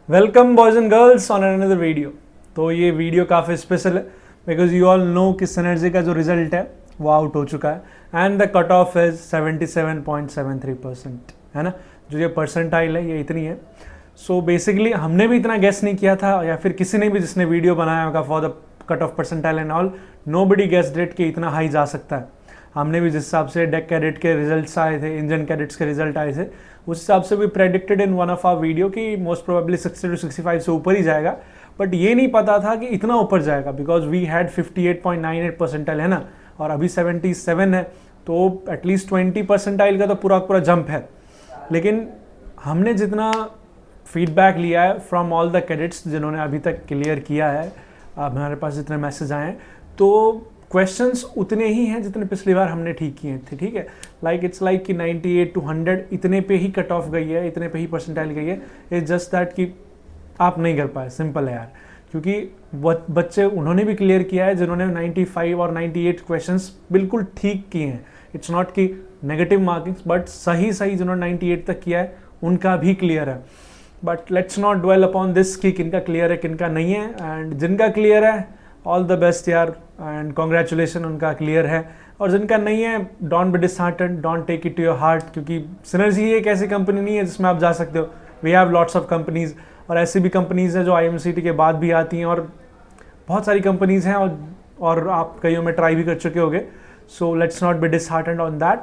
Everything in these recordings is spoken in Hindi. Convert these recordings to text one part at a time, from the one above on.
Welcome boys and girls on another video. तो ये वीडियो काफ़ी स्पेशल है बिकॉज यू ऑल नो कि सिनर्जी का जो रिजल्ट है वो आउट हो चुका है and the cut off is 77.73%, है ना। जो ये परसेंटाइल है ये इतनी है। सो बेसिकली हमने भी इतना गेस नहीं किया था या फिर किसी ने भी जिसने वीडियो बनाया होगा for the cut off percentile and all, nobody guessed it कि इतना हाई जा सकता है। हमने भी जिस हिसाब से डेक कैडेट के रिजल्ट्स आए थे, इंजन कैडेट्स के रिजल्ट आए थे, उस हिसाब से भी predicted in one of our video कि मोस्ट प्रोबेबली 60 to 65 से ऊपर ही जाएगा। बट ये नहीं पता था कि इतना ऊपर जाएगा बिकॉज वी हैड 58.98 परसेंटाइल, है ना, और अभी 77 है, तो एटलीस्ट 20 परसेंटाइल का तो पूरा पूरा जंप है। लेकिन हमने जितना फीडबैक लिया है फ्रॉम ऑल द कैडेट्स जिन्होंने अभी तक क्लियर किया है, हमारे पास जितने मैसेज आए हैं, तो क्वेश्चंस उतने ही हैं जितने पिछली बार हमने ठीक किए थे। ठीक है, लाइक इट्स लाइक कि 98 to 100 इतने पे ही कट ऑफ गई है, इतने पे ही परसेंटाइल गई है। इट्स जस्ट दैट कि आप नहीं कर पाए, सिंपल है यार। क्योंकि बच्चे उन्होंने भी क्लियर किया है जिन्होंने 95 और 98 क्वेश्चंस बिल्कुल ठीक किए हैं। इट्स नॉट कि नेगेटिव मार्किंग्स, बट सही जिन्होंने 98 तक किया है उनका भी क्लियर है। But let's not dwell upon this कि किनका क्लियर है किनका नहीं है। एंड जिनका क्लियर है ऑल द बेस्ट यार, एंड कॉन्ग्रेचुलेशन, उनका क्लियर है। और जिनका नहीं है, don't be disheartened, don't take it to your heart, क्योंकि सिनर्जी एक ऐसी कंपनी नहीं है जिसमें आप जा सकते हो। We have lots of companies, और ऐसी भी कंपनीज हैं जो IMCT के बाद भी आती हैं, और बहुत सारी कंपनीज हैं और आप कईयों में ट्राई भी कर चुके होगे। So let's not be disheartened on that.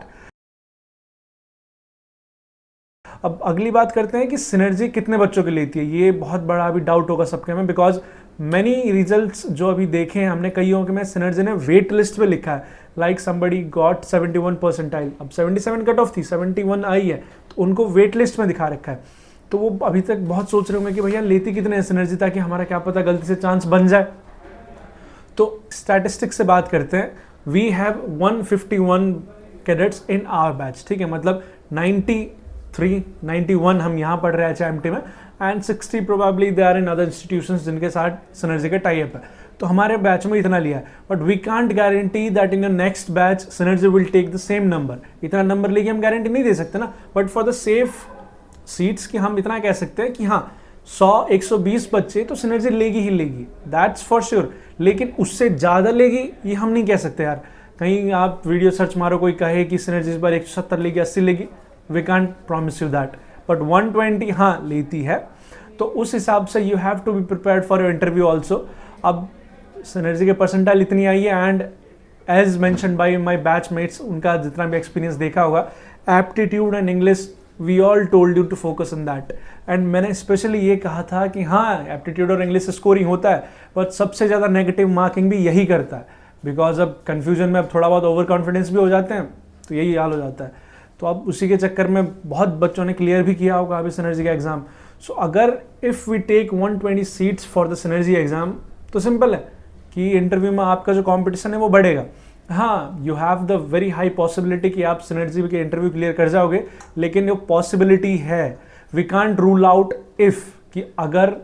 अब अगली बात करते हैं कि सिनर्जी कितने बच्चों के लेती है। ये बहुत बड़ा अभी डाउट होगा सबके में, बिकॉज मैनी रिजल्ट्स जो अभी देखे हैं हमने, कईयों के में सिनर्जी ने वेट लिस्ट पे लिखा है लाइक समबडी गॉट 71 परसेंटाइल। अब 77 कट ऑफ थी, 71 आई है, तो उनको वेट लिस्ट में दिखा रखा है। तो वो अभी तक बहुत सोच रहे होंगे कि भैया लेती कितने हैं सिनर्जी, ताकि हमारा क्या पता गलती से चांस बन जाए। तो स्टैटिस्टिक्स से बात करते हैं। We have 151 cadets in our batch. ठीक है, मतलब 91 हम यहाँ पढ़ रहे हैं HIMT में, and 60 probably they are in other institutions जिनके साथ सिनर्जी का टाई अप है। तो हमारे बैच में इतना लिया है, but we can't guarantee that in your next batch Synergy will take the same number. इतना नंबर लेके हम गारंटी नहीं दे सकते ना, but for the safe seats कि हम इतना कह सकते हैं कि हाँ 100-120 बच्चे तो सिनर्जी लेगी ही लेगी, दैट्स फॉर श्योर। लेकिन उससे ज़्यादा लेगी ये हम नहीं कह सकते यार। कहीं आप वीडियो सर्च मारो, कोई कहे कि सिनर्जी इस बार 170 लेगी, 80 लेगी, we can't promise you that, but 120 हाँ लेती है। तो उस हिसाब से you have to be prepared for your interview also. अब सिनर्जी के परसेंटाइल इतनी आई है, and as mentioned by my batchmates, उनका जितना भी एक्सपीरियंस देखा होगा, aptitude and English we all told you to focus on that. And मैंने स्पेशली ये कहा था कि हाँ एप्टीट्यूड और इंग्लिश स्कोरिंग होता है, बट सबसे ज़्यादा नेगेटिव मार्किंग भी यही करता है, बिकॉज अब कन्फ्यूजन में अब थोड़ा बहुत ओवर कॉन्फिडेंस भी हो जाते हैं, तो यही हाल हो जाता है। तो अब उसी के चक्कर में बहुत बच्चों ने क्लियर भी किया होगा अभी सिनर्जी का एग्जाम। सो अगर if we take 120 seats for the Synergy exam, तो सिंपल है कि इंटरव्यू में आपका जो कंपटीशन है वो बढ़ेगा। हाँ, you have the very high possibility कि आप सिनर्जी के इंटरव्यू क्लियर कर जाओगे, लेकिन ये पॉसिबिलिटी है, we can't rule out if कि अगर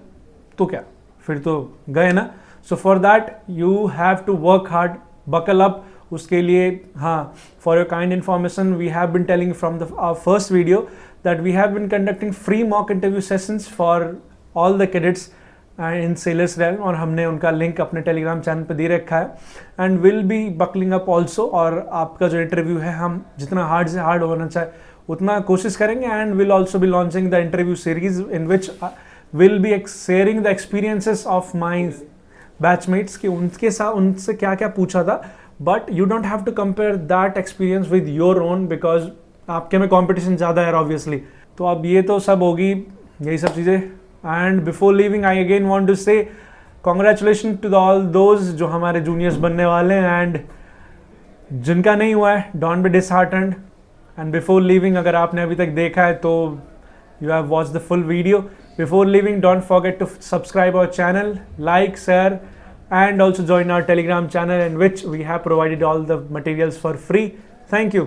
तो क्या, फिर तो गए ना। So for that you have to work hard, buckle up. उसके लिए हाँ, for your kind information, we have been telling from the first video that we have been conducting free mock interview sessions for all the cadets in Sailors Ram, और हमने उनका लिंक अपने टेलीग्राम चैनल पर दे रखा है। And will be buckling up also, और आपका जो इंटरव्यू है हम जितना हार्ड से हार्ड होना चाहे उतना कोशिश करेंगे। And will also be launching the interview series in which will be sharing the experiences of my batchmates कि उनके साथ उनसे क्या क्या पूछा था। But you don't have to compare that experience with your own, because आपके में कॉम्पिटिशन ज़्यादा है ऑब्वियसली। तो अब ये तो सब होगी, यही सब चीज़ें। And before leaving I again want to say congratulation to all those जो हमारे जूनियर्स बनने वाले हैं, एंड जिनका नहीं हुआ है don't be disheartened. And before leaving, अगर आपने अभी तक देखा है तो you have watch the full video. Before leaving, don't forget to subscribe our channel, like, share, and also join our Telegram channel in which we have provided all the materials for free. Thank you.